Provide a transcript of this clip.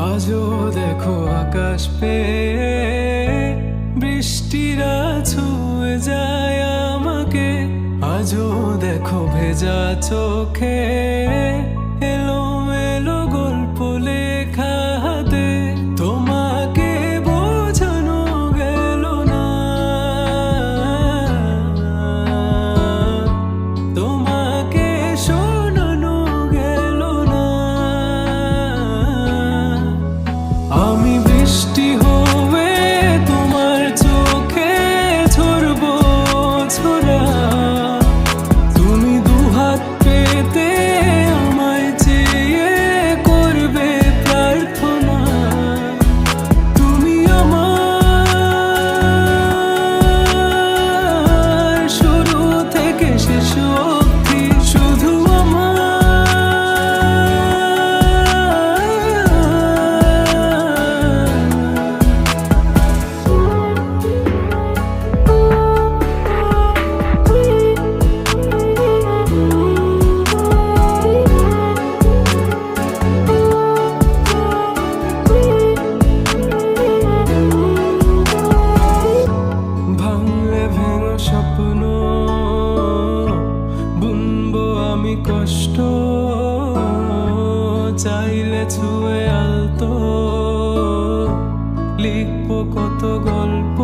আজও দেখো আকাশ পেয়ে বৃষ্টিরা ছুঁয়ে যায় আমাকে। আজও দেখো ভেজা চোখে এলোমেলো গল্প লেখা হাতে। তোমাকে বোঝানো গেল না, তোমাকে শোনানো গেল না। আমি বৃষ্টি হয়ে তোমার চোখে ঝরবো ঝরা। তুমি দুহাত পেতে আমায় চেয়ে করবে প্রার্থনা। তুমি আমার শুরু থেকে শেষ অবধি, শুধু ভাঙলে ভেঙো স্বপ্ন বুনবো আমি কষ্ট। চাইলে ছুঁয়ে আলতো লিখবো কত গল্প।